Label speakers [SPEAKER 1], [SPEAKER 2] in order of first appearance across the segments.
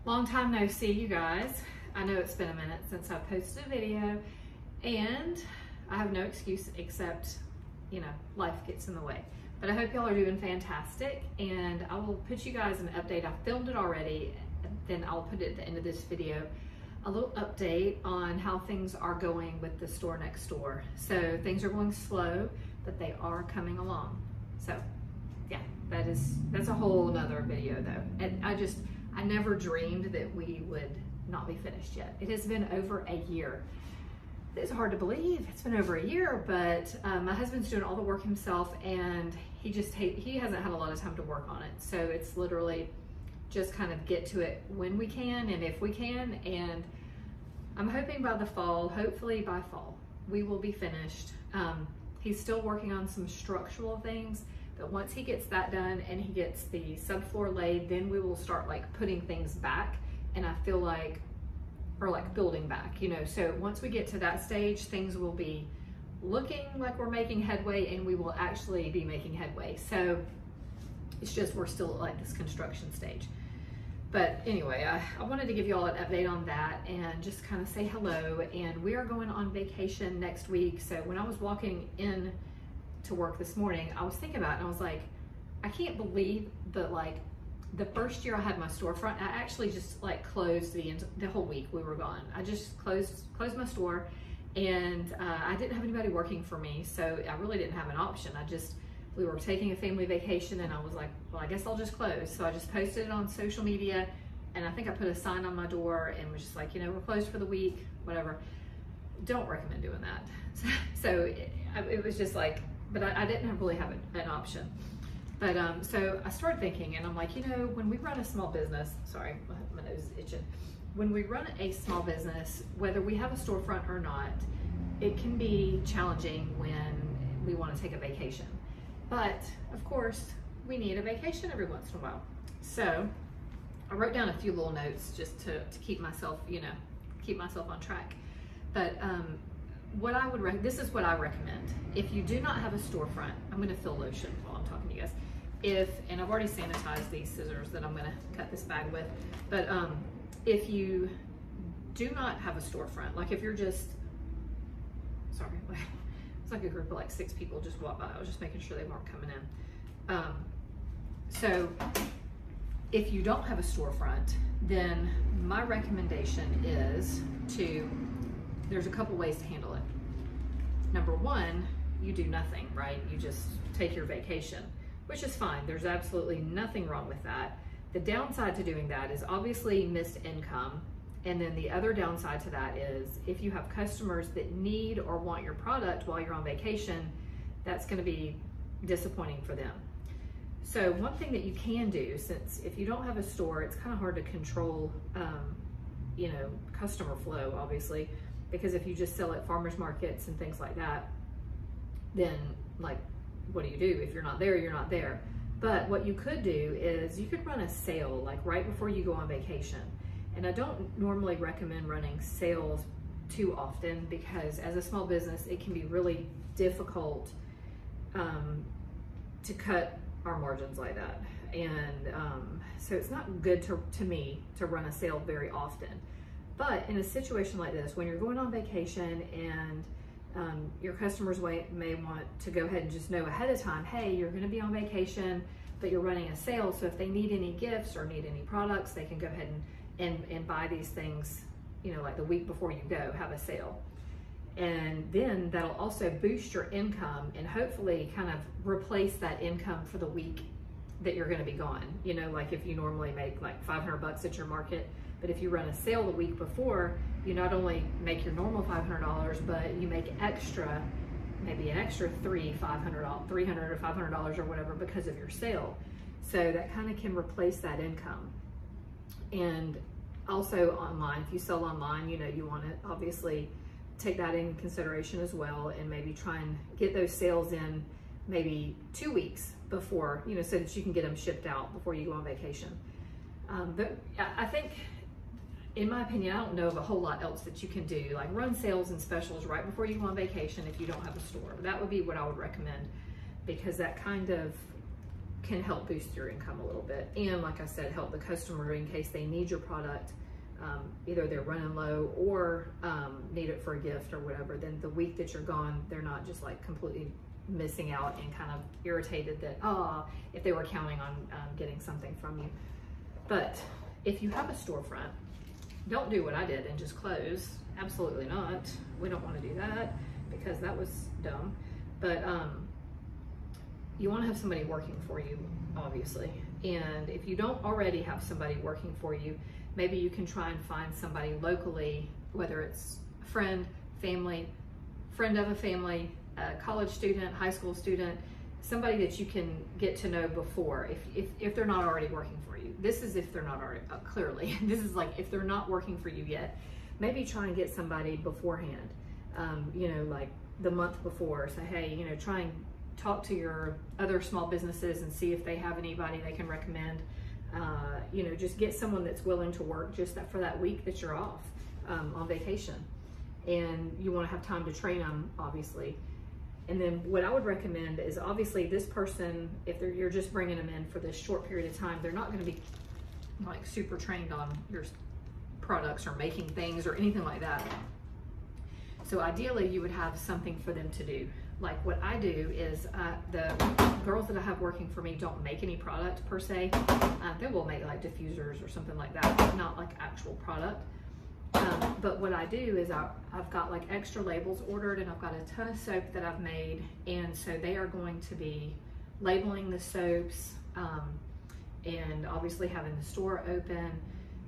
[SPEAKER 1] Long time no see, you guys. I know it's been a minute since I posted a video, and I have no excuse except, you know, life gets in the way. But I hope y'all are doing fantastic, and I will put you guys an update. I filmed it already, then I'll put it at the end of this video, a little update on how things are going with the store next door. So things are going slow, but they are coming along. So yeah, that's a whole another video though. And I never dreamed that we would not be finished yet. It has been over a year. It's hard to believe it's been over a year, but my husband's doing all the work himself, and he hasn't had a lot of time to work on it. So it's literally just kind of get to it when we can and if we can. And I'm hoping by the fall, hopefully by fall, we will be finished. He's still working on some structural things, but once he gets that done and he gets the subfloor laid, then we will start like putting things back, and I feel like, or like building back, you know. So once we get to that stage, things will be looking like we're making headway, and we will actually be making headway. So it's just, we're still at like this construction stage. But anyway, I wanted to give you all an update on that and just kind of say hello. And we are going on vacation next week. So when I was walking in to work this morning, I was thinking about it, and I was like, I can't believe that like the first year I had my storefront, I actually just like closed the whole week we were gone. I just closed my store, and I didn't have anybody working for me, so I really didn't have an option. We were taking a family vacation, and I was like, well, I guess I'll just close. So I just posted it on social media, and I think I put a sign on my door and was just like, you know, we're closed for the week, whatever. Don't recommend doing that. So it was just like, but I didn't really have an option. But so I started thinking, and I'm like, you know, when we run a small business, sorry, my nose is itching. When we run a small business, whether we have a storefront or not, it can be challenging when we want to take a vacation. But of course, we need a vacation every once in a while. So I wrote down a few little notes just to keep myself, you know, keep myself on track. But what I would this is what I recommend. If you do not have a storefront, I'm going to fill lotion while I'm talking to you guys. And I've already sanitized these scissors that I'm going to cut this bag with. But if you do not have a storefront, like if you're just, sorry, it's like a group of like 6 people just walked by. I was just making sure they weren't coming in. So if you don't have a storefront, then my recommendation is there's a couple ways to handle it. Number one, you do nothing, right? You just take your vacation, which is fine. There's absolutely nothing wrong with that. The downside to doing that is obviously missed income. And then the other downside to that is if you have customers that need or want your product while you're on vacation, that's going to be disappointing for them. So one thing that you can do, since if you don't have a store, it's kind of hard to control, you know, customer flow, obviously, because if you just sell at farmers markets and things like that, then like, what do you do? If you're not there, you're not there. But what you could do is you could run a sale like right before you go on vacation. And I don't normally recommend running sales too often, because as a small business, it can be really difficult to cut our margins like that. And so it's not good to me to run a sale very often. But in a situation like this, when you're going on vacation and your customers may want to go ahead and just know ahead of time, hey, you're gonna be on vacation, but you're running a sale, so if they need any gifts or need any products, they can go ahead and buy these things, you know, like the week before you go, have a sale. And then that'll also boost your income and hopefully kind of replace that income for the week that you're gonna be gone. You know, like if you normally make like 500 bucks at your market, but if you run a sale the week before, you not only make your normal $500, but you make extra, maybe an extra $300 or $500 or whatever because of your sale. So that kind of can replace that income. And also online, if you sell online, you know, you want to obviously take that in consideration as well, and maybe try and get those sales in maybe 2 weeks before, you know, so that you can get them shipped out before you go on vacation. But I think, in my opinion, I don't know of a whole lot else that you can do, like run sales and specials right before you go on vacation if you don't have a store. That would be what I would recommend, because that kind of can help boost your income a little bit. And like I said, help the customer in case they need your product. Either they're running low or need it for a gift or whatever. Then the week that you're gone, they're not just like completely missing out and kind of irritated that, if they were counting on getting something from you. But if you have a storefront, don't do what I did and just close. Absolutely not. We don't want to do that because that was dumb. But you want to have somebody working for you, obviously. And if you don't already have somebody working for you, maybe you can try and find somebody locally, whether it's a friend, family, friend of a family, a college student, high school student, somebody that you can get to know before, if they're not already working for you. This is if they're not already, clearly, this is like if they're not working for you yet, maybe try and get somebody beforehand, you know, like the month before. Say, hey, you know, try and talk to your other small businesses and see if they have anybody they can recommend. You know, just get someone that's willing to work just for that week that you're off on vacation. And you want to have time to train them, obviously. And then what I would recommend is, obviously, this person, if you're just bringing them in for this short period of time, they're not going to be like super trained on your products or making things or anything like that. So ideally, you would have something for them to do. Like what I do is the girls that I have working for me don't make any product per se. They will make like diffusers or something like that, but not like actual product. But what I do is I've got like extra labels ordered, and I've got a ton of soap that I've made. And so they are going to be labeling the soaps, and obviously having the store open,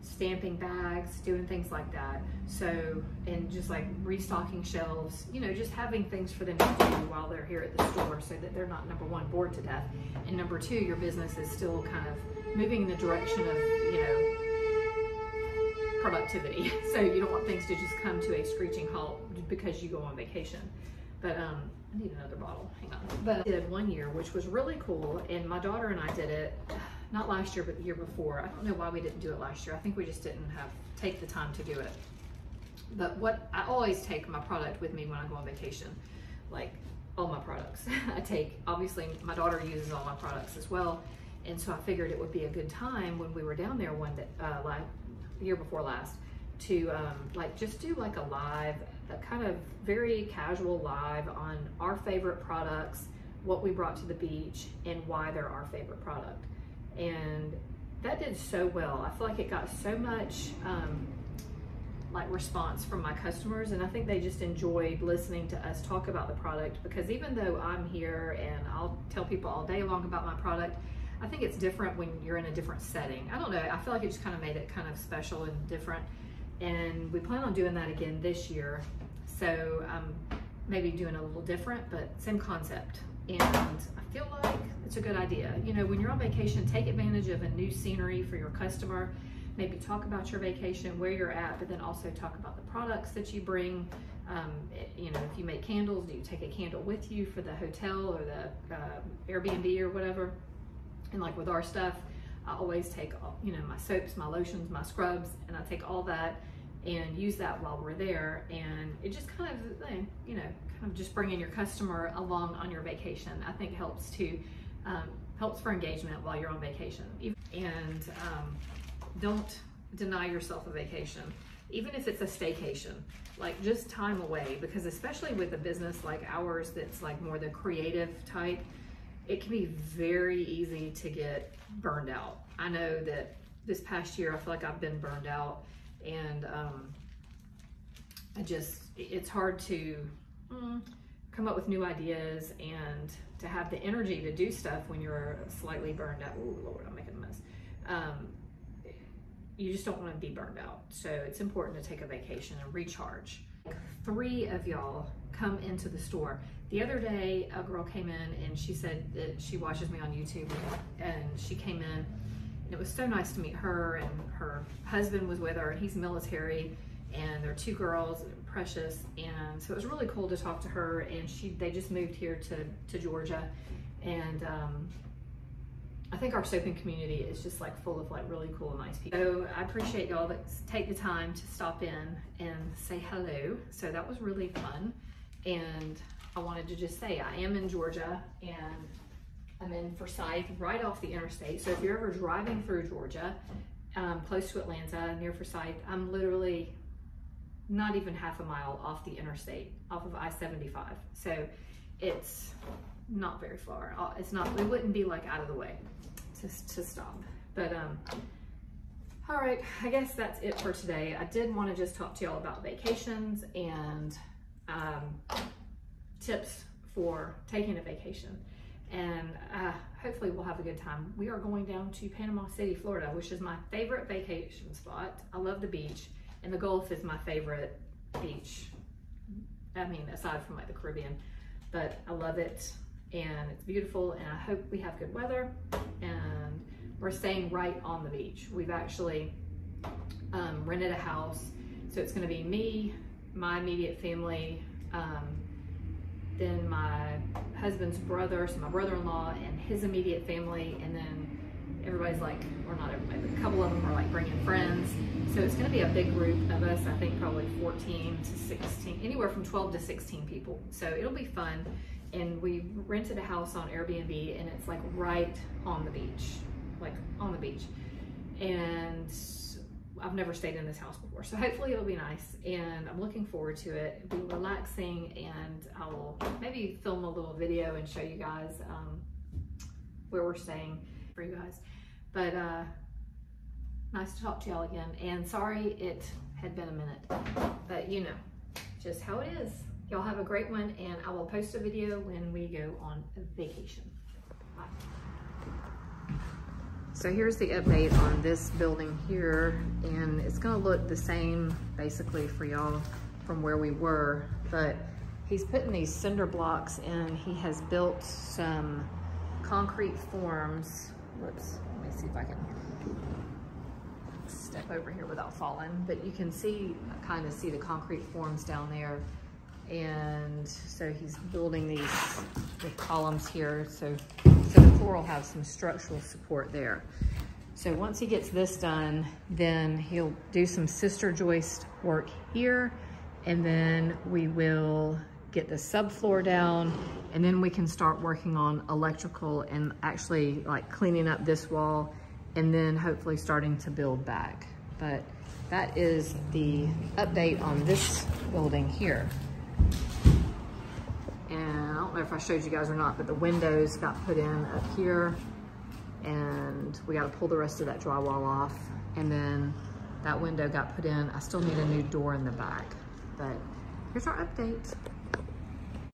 [SPEAKER 1] stamping bags, doing things like that. So, and just like restocking shelves, you know, just having things for them to do while they're here at the store, so that they're not, number one, bored to death, and number two, your business is still kind of moving in the direction of, you know, productivity. So you don't want things to just come to a screeching halt because you go on vacation. But I need another bottle, hang on. But I did one year, which was really cool, and my daughter and I did it, not last year, but the year before. I don't know why we didn't do it last year. I think we just didn't take the time to do it. But what I always take my product with me when I go on vacation, like all my products. I take, obviously my daughter uses all my products as well, and so I figured it would be a good time when we were down there year before last, to like just do like a live, a kind of very casual live on our favorite products, what we brought to the beach, and why they're our favorite product. And that did so well. I feel like it got so much like response from my customers, and I think they just enjoyed listening to us talk about the product, because even though I'm here and I'll tell people all day long about my product, I think it's different when you're in a different setting. I don't know, I feel like it just kind of made it kind of special and different. And we plan on doing that again this year. So maybe doing a little different, but same concept. And I feel like it's a good idea. You know, when you're on vacation, take advantage of a new scenery for your customer. Maybe talk about your vacation, where you're at, but then also talk about the products that you bring. You know, if you make candles, do you take a candle with you for the hotel or the Airbnb or whatever? And like with our stuff, I always take, you know, my soaps, my lotions, my scrubs, and I take all that and use that while we're there. And it just kind of, you know, kind of just bringing your customer along on your vacation, I think helps for engagement while you're on vacation. And don't deny yourself a vacation, even if it's a staycation. Like, just time away, because especially with a business like ours that's like more the creative type, it can be very easy to get burned out. I know that this past year, I feel like I've been burned out, and it's hard to come up with new ideas and to have the energy to do stuff when you're slightly burned out. Oh Lord, I'm making a mess. You just don't want to be burned out. So it's important to take a vacation and recharge. 3 of y'all come into the store. The other day, a girl came in and she said that she watches me on YouTube, and she came in, and it was so nice to meet her, and her husband was with her, and he's military, and there are 2 girls, precious, and so it was really cool to talk to her. And they just moved here to Georgia, and I think our soaping community is just like full of like really cool, nice people. So I appreciate y'all that take the time to stop in and say hello. So that was really fun. And I wanted to just say I am in Georgia, and I'm in Forsyth, right off the interstate. So if you're ever driving through Georgia, close to Atlanta, near Forsyth, I'm literally not even half a mile off the interstate, off of I-75. So it's not very far. It's not, it wouldn't be like out of the way to stop. But all right, I guess that's it for today. I did want to just talk to y'all about vacations and tips for taking a vacation. And hopefully we'll have a good time. We are going down to Panama City, Florida, which is my favorite vacation spot. I love the beach, and the Gulf is my favorite beach. I mean, aside from like the Caribbean, but I love it and it's beautiful, and I hope we have good weather. And we're staying right on the beach. We've actually rented a house, so it's gonna be me, my immediate family, then my husband's brother, so my brother-in-law and his immediate family, and then everybody's like, or not everybody, but a couple of them are like bringing friends. So it's gonna be a big group of us, I think probably 14 to 16, anywhere from 12 to 16 people. So it'll be fun. And we rented a house on Airbnb, and it's like right on the beach, like on the beach. And I've never stayed in this house before, so hopefully it'll be nice, and I'm looking forward to it. It'll be relaxing, and I'll maybe film a little video and show you guys where we're staying for you guys. But nice to talk to y'all again, and sorry it had been a minute, but you know, just how it is. Y'all have a great one, and I will post a video when we go on vacation. Bye. So here's the update on this building here, and it's gonna look the same basically for y'all from where we were, but he's putting these cinder blocks in. He has built some concrete forms. Whoops, let me see if I can step over here without falling, but you can see, kind of see the concrete forms down there. And so he's building these with columns here, so the floor will have some structural support there. So once he gets this done, then he'll do some sister joist work here, and then we will get the subfloor down, and then we can start working on electrical and actually like cleaning up this wall, and then hopefully starting to build back. But that is the update on this building here. And I don't know if I showed you guys or not, but the windows got put in up here, and we got to pull the rest of that drywall off, and then that window got put in. I still need a new door in the back, but here's our update.